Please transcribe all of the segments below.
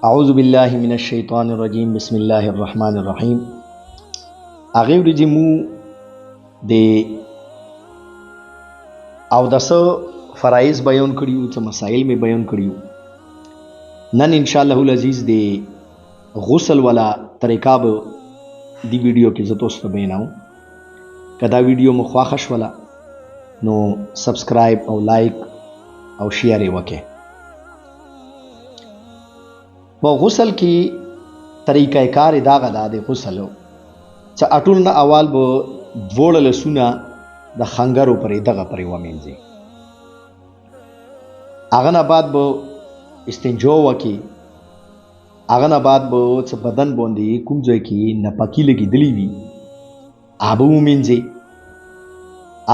اعوذ بالله من الشیطان الرجیم بسم الله الرحمن الرحیم. هغه ورځې مو د اوداسه فرایض بیان کړیو، څه مسائل می بیان کړیو. نن ان شاء الله العزیز د غسل والا طریقه به دی ویډیو کې زه تاسو ته بیانوم. که دا ویډیو مو خوښه شوله نو سبسکرایب او لایک او شیر یې وکړئ. په غسل کې طریقه کار داغه ده د غسلو چې اټول نه اول به دوړ لسونه د خنګرو پرې دغه پرې ومینځي، هغه نه بعد به استنجا وکړي، هغه نه بعد به څه بدن باندې کوم ځای کې نپاکي لګېدلې وي هغه ومینځي،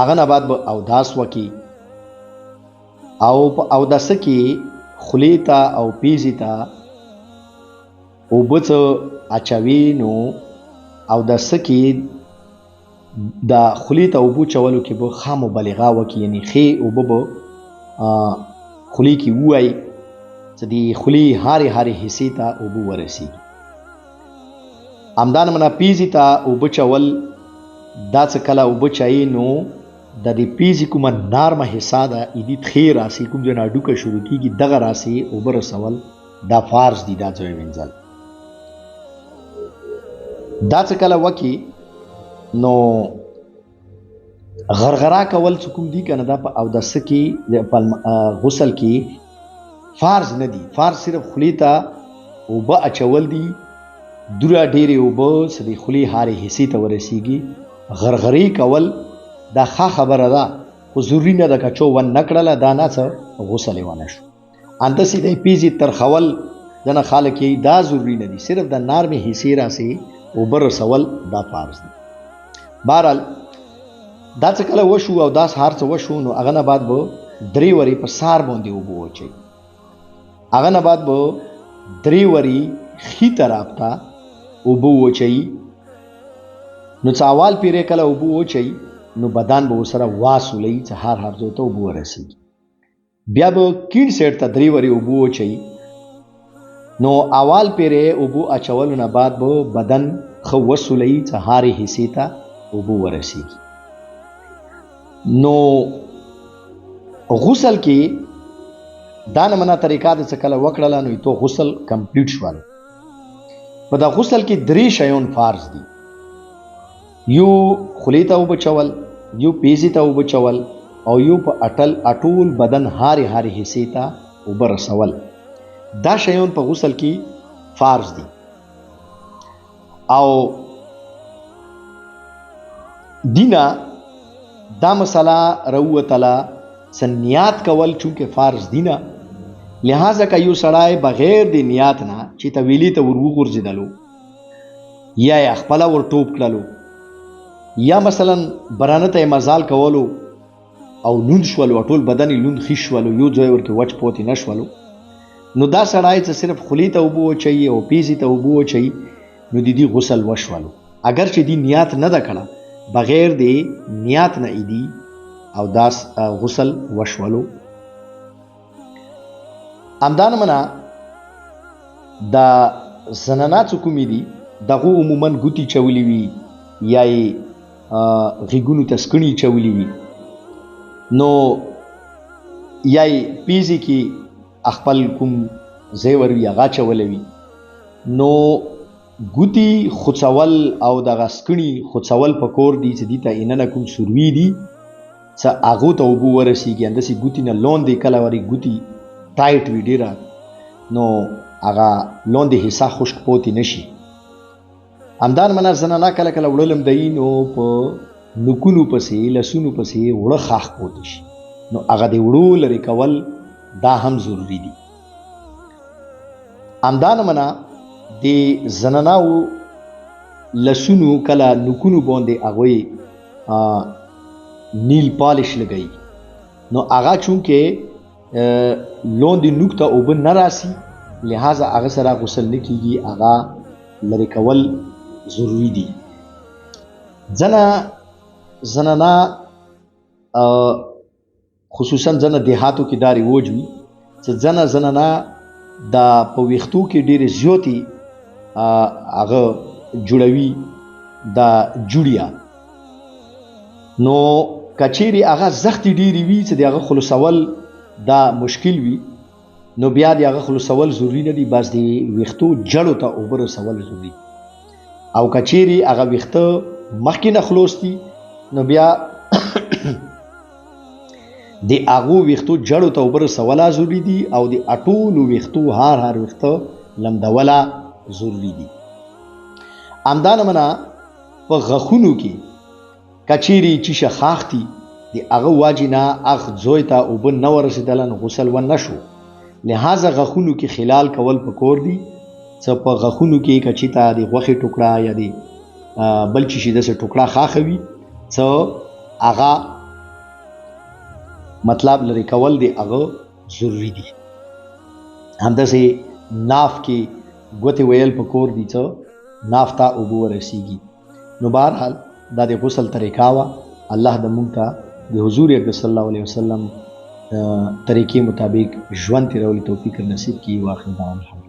هغه نه بعد به اوداس وکړي او په اوداسه کې خولې ته او پیزې ته اوبه څه اچوي. نو اوداسه کې د خولې ته اوبه چولو کې به ښه مبالغه وکړي، یعنې ښې اوبه به خولې کې ووایي چې د خولې هرې حصې ته اوبه ورسېږي. همدارنګه نه پیزې ته اوبه چول، دا څه کله اوبه چایي نو د دې پیزې کومه نرمه حصه ده ایدي تخې راسي، کوم ځای نه هډوکه شروع کېږي دغه راسي اوبه رسول دا فرض دي، دا ځای وینځل. دا څه کله وکړي نو غرغره کول چې کوم دي که نه، دا په اوداسه کې په غسل کې فرض نه دي. فرض صرف خولې ته اوبه اچول دي، دوره ډېرې اوبه چې د خولې هرې حصې ته ورسېږي. غرغرې کول دا ښه خبره ده، خو ضروري نه ده که چا ون نه کړله دا نه څه غسل یې ونه شو. همداسې د پیزې ترخول ځینې خلک یې دا ضروري نه دي، صرف د نرمې حصې راسې اوبه رسول دا فرض دي. بهرحال دا څه کله وشو او داس هر څه وشو نو هغه نه بعد به 3 ورې په سار باندې اوبه واچوي، هغه نه بعد به 3 ورې ښي طرف ته اوبه واچوي. نو څه اول پیرې کله اوبه واچوي نو بدن به ورسره واسولوي چې هر ځای ته اوبه ورسېږي. بیا به کیڼ سایډ ته 3 ورې اوبه واچوي. نو اول پیرې اوبو اچولو نه بعد به بدن ښه وسولوي چې هرې حصې ته اوبه ورسېږي. نو غسل کې دا نمونه طریقه ده چې کله وکړله نو تو غسل کمپلیټ شول. په دا غسل کې 3 شیان فرض دي، یو خولې ته اوبه چول، یو پیزې ته اوبه چول او یو په اټول بدن هرې حصې ته اوبه رسول. دا شیان په غسل کې فرض دي. او دینا دا مسله راووتله چې نیات کول چونکې فرض دینا، لہذا که یو سړی بغیر د نیات نه چې طویلې ته ور وغورځېدلو یا یې خپله ور ټوپ کړلو یا مثلا برانه ته یې مزال کولو او لوند شولو، ټول بدن یې لوند ښي شولو، یو ځای ورکې وچ پاتې نه شولو، نو دا سړی چې صرف خولې ته اوبه واچوي او پیزې ته اوبه واچوي نو د دې غسل وشولو. اگر چې دې نیات نه ده کړه، بغیر د نیات نه ایدي او داس غسل وشولو. همدارنګه دا زنانه چې کومې دي دغه عموما ګوتې چولې وي یا یې غېږونو ته سکڼې چولې وي، نو یا یې پیزې کې خپل کوم ځای ور وي هغه اچولی وي، نو ګوتې خوڅول او دغه سکڼې خوڅول پکار دي چې دې ته اننه کوم سروي دي چې هغو ته اوبه ورسېږي. همداسې ګوتې نه لاندې کله ورې ګوتې ټایټ وي ډېره نو هغه لاندې حصه خشک پاتې نه شي. همدارنګه زنانه کله کله وړه لمدوي نو په نوکونو پسې لسونو پسې وړه خاښ پاتې شي، نو هغه د وړو لرې کول دا هم ضروری دي. همدارنګه د زناناو لسونو کله نوکونو باندې هغوی نیل پالش لګوي، نو هغه چونکې لاندې نوک ته اوبه نه راسي لہذا هغه سره غسل نه کېږي، هغه لرې کول ضروری دي. ځنه زنانه خصوصا ځنه دیهاتو کې دا رواج وي چې ځنه زنانه دا په ویښتو کې ډېرې زیاتې هغه جوړوي دا جوړیا. نو کچېرې هغه زختې ډېرې وي چې د هغه خلاصول دا مشکل وي، نو بیا د هغه خلاصول ضروري نه دي، بس د ویښتو جړو ته اوبه رسول ضروري. او کچېرې هغه ویښته مخکې نه خلاص دي نو بیا د هغو ویښتو جړو ته اوبه رسوله ضروري دي او د ټولو ویښتو هر ویښته لمدوله ضروري دي. همدانه منه په غاښونو کې کچېرې چیشه خاښتي د هغه واجې نه هغ ځای ته اوبه نه ورسېدله نو غسل ونه شو، لهذا غاښونو کې خلال کول پکار دي. څه په غاښونو کې که چېرته د غوښې ټوکړه یا د بل چی شي داسې ټوکړه ښاخه وي څه هغه مطلب لرې کول د هغه ضروري دي. همداسې ناف کې ګوتې ویل پکار دي څه ناف ته اوبه ورسیږي. نو بهرحال دا د غسل طریقه وه. الله د موږ ته د حضور اکرم صلی الله علیه وسلم طریقې مطابق ژوند تېرولو توفیق نصیب کړي. واخر دعوانا